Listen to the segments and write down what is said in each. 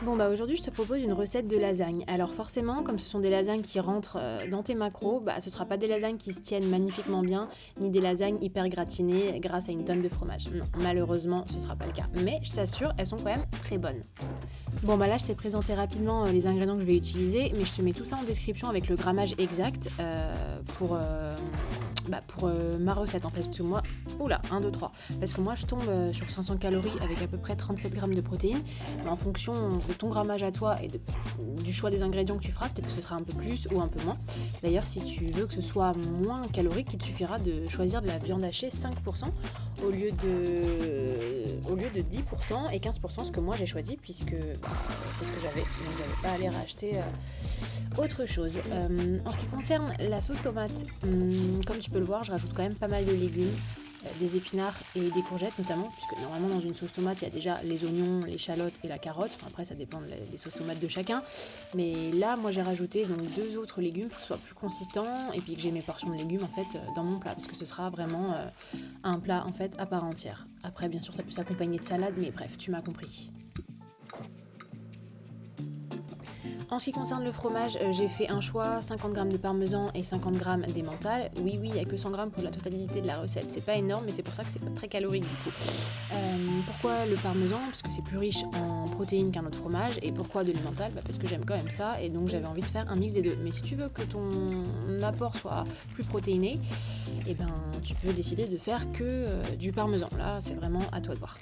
Bon bah aujourd'hui je te propose une recette de lasagne. Alors forcément, comme ce sont des lasagnes qui rentrent dans tes macros, bah ce sera pas des lasagnes qui se tiennent magnifiquement bien, ni des lasagnes hyper gratinées grâce à une tonne de fromage. Non, malheureusement ce sera pas le cas. Mais je t'assure, elles sont quand même très bonnes. Bon bah là je t'ai présenté rapidement les ingrédients que je vais utiliser, mais je te mets tout ça en description avec le grammage exact pour ma recette en fait. Parce que moi, oula, 1, 2, 3. Parce que moi je tombe sur 500 calories avec à peu près 37 grammes de protéines. Mais en fonction de ton grammage à toi et du choix des ingrédients que tu feras, peut-être que ce sera un peu plus ou un peu moins. D'ailleurs, si tu veux que ce soit moins calorique, il te suffira de choisir de la viande hachée 5% au lieu de 10% et 15%, ce que moi j'ai choisi puisque c'est ce que j'avais. Donc j'avais pas à aller racheter autre chose. En ce qui concerne la sauce tomate, comme tu peux le voir, je rajoute quand même pas mal de légumes, des épinards et des courgettes notamment, puisque normalement dans une sauce tomate il y a déjà les oignons, l'échalote et la carotte. Enfin, après ça dépend des sauces tomates de chacun, mais là moi j'ai rajouté donc 2 autres légumes pour que ce soit plus consistant et puis que j'ai mes portions de légumes en fait dans mon plat, parce que ce sera vraiment un plat en fait à part entière. Après bien sûr ça peut s'accompagner de salade, mais bref, tu m'as compris. En ce qui concerne le fromage, j'ai fait un choix, 50 g de parmesan et 50 g d'emmental. Oui, il n'y a que 100 g pour la totalité de la recette. C'est pas énorme, mais c'est pour ça que c'est pas très calorique du coup. Pourquoi le parmesan? Parce que c'est plus riche en protéines qu'un autre fromage. Et pourquoi de l'emmental? Parce que j'aime quand même ça et donc j'avais envie de faire un mix des deux. Mais si tu veux que ton apport soit plus protéiné, eh ben, tu peux décider de faire que du parmesan. Là, c'est vraiment à toi de voir.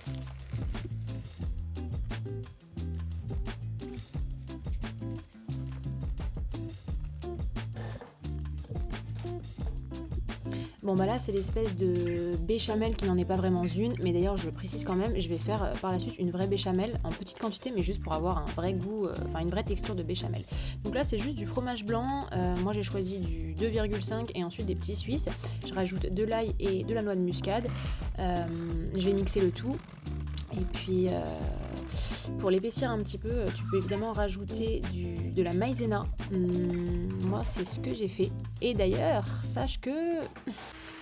Bon bah là c'est l'espèce de béchamel qui n'en est pas vraiment une, mais d'ailleurs je le précise quand même, je vais faire par la suite une vraie béchamel en petite quantité, mais juste pour avoir un vrai goût, une vraie texture de béchamel. Donc là c'est juste du fromage blanc, moi j'ai choisi du 2,5 et ensuite des petits suisses. Je rajoute de l'ail et de la noix de muscade, je vais mixer le tout. Et puis pour l'épaissir un petit peu, tu peux évidemment rajouter de la maïzena. Moi c'est ce que j'ai fait. Et d'ailleurs, sache que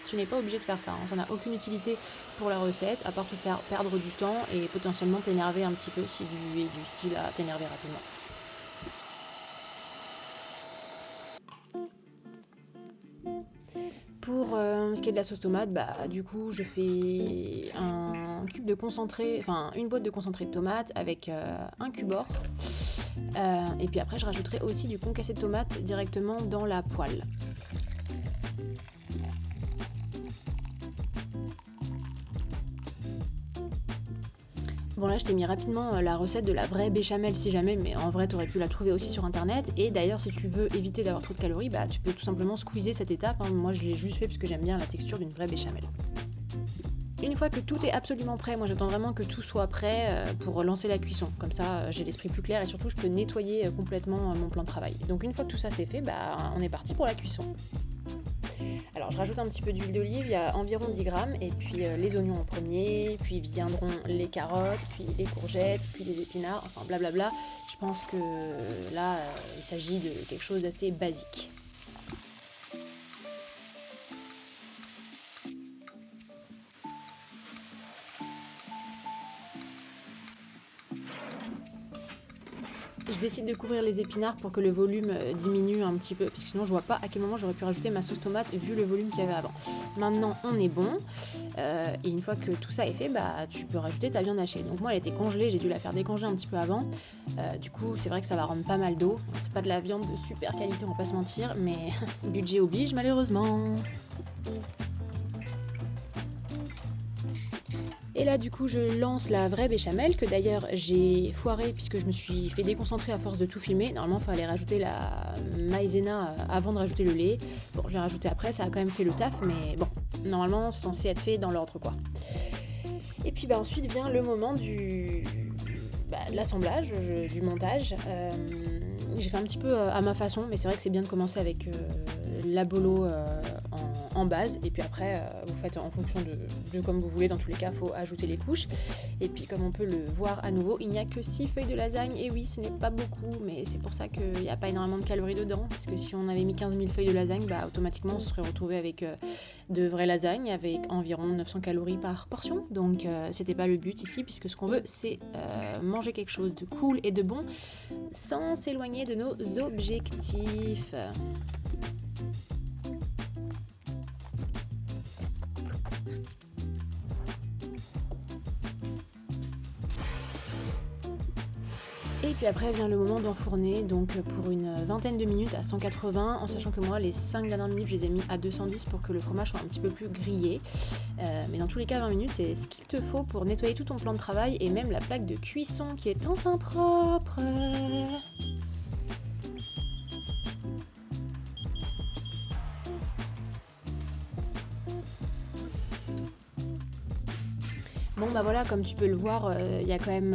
tu n'es pas obligé de faire ça, hein. Ça n'a aucune utilité pour la recette, à part te faire perdre du temps et potentiellement t'énerver un petit peu si tu es du style à t'énerver rapidement. Pour ce qui est de la sauce tomate, bah du coup je fais un cube de concentré, enfin une boîte de concentré de tomate avec un cube-or. Et puis après je rajouterai aussi du concassé de tomate directement dans la poêle. Bon là je t'ai mis rapidement la recette de la vraie béchamel si jamais, mais en vrai t'aurais pu la trouver aussi sur internet. Et d'ailleurs si tu veux éviter d'avoir trop de calories, bah tu peux tout simplement squeezer cette étape, hein. Moi je l'ai juste fait parce que j'aime bien la texture d'une vraie béchamel. Une fois que tout est absolument prêt, moi j'attends vraiment que tout soit prêt pour lancer la cuisson. Comme ça j'ai l'esprit plus clair et surtout je peux nettoyer complètement mon plan de travail. Donc une fois que tout ça c'est fait, bah on est parti pour la cuisson. Alors je rajoute un petit peu d'huile d'olive, il y a environ 10 grammes, et puis les oignons en premier, puis viendront les carottes, puis les courgettes, puis les épinards, enfin blablabla. Je pense que là il s'agit de quelque chose d'assez basique. Je décide de couvrir les épinards pour que le volume diminue un petit peu, parce que sinon je vois pas à quel moment j'aurais pu rajouter ma sauce tomate vu le volume qu'il y avait avant. Maintenant on est bon, et une fois que tout ça est fait, bah tu peux rajouter ta viande hachée. Donc moi elle était congelée, j'ai dû la faire décongeler un petit peu avant. Du coup c'est vrai que ça va rendre pas mal d'eau. C'est pas de la viande de super qualité, on va pas se mentir, mais budget oblige malheureusement. Et là du coup je lance la vraie béchamel que d'ailleurs j'ai foiré puisque je me suis fait déconcentrer à force de tout filmer. Normalement il fallait rajouter la maïzena avant de rajouter le lait. Bon j'ai rajouté après, ça a quand même fait le taf, mais bon, normalement c'est censé être fait dans l'ordre quoi. Et puis bah, ensuite vient le moment de l'assemblage, du montage. J'ai fait un petit peu à ma façon, mais c'est vrai que c'est bien de commencer avec la bolo en base, et puis après vous faites en fonction de comme vous voulez. Dans tous les cas, il faut ajouter les couches. Et puis comme on peut le voir à nouveau, il n'y a que 6 feuilles de lasagne, et oui, ce n'est pas beaucoup, mais c'est pour ça qu'il n'y a pas énormément de calories dedans, parce que si on avait mis 15 000 feuilles de lasagne, bah automatiquement on se serait retrouvé avec de vraies lasagnes avec environ 900 calories par portion. Donc c'était pas le but ici, puisque ce qu'on veut c'est manger quelque chose de cool et de bon sans s'éloigner de nos objectifs. Et puis après vient le moment d'enfourner, donc pour une vingtaine de minutes à 180, en sachant que moi les 5 dernières minutes je les ai mis à 210 pour que le fromage soit un petit peu plus grillé. Mais dans tous les cas 20 minutes c'est ce qu'il te faut pour nettoyer tout ton plan de travail et même la plaque de cuisson qui est enfin propre. Bon bah voilà, comme tu peux le voir, il y a quand même,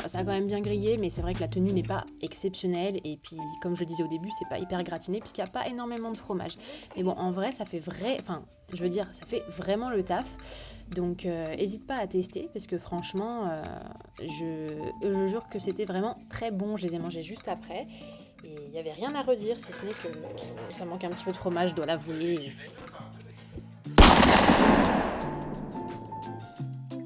ça a quand même bien grillé, mais c'est vrai que la tenue n'est pas exceptionnelle, et puis comme je le disais au début, c'est pas hyper gratiné puisqu'il n'y a pas énormément de fromage. Mais bon, en vrai, ça fait ça fait vraiment le taf, donc hésite pas à tester, parce que franchement, je jure que c'était vraiment très bon. Je les ai mangés juste après, et il n'y avait rien à redire, si ce n'est que ça manque un petit peu de fromage, je dois l'avouer.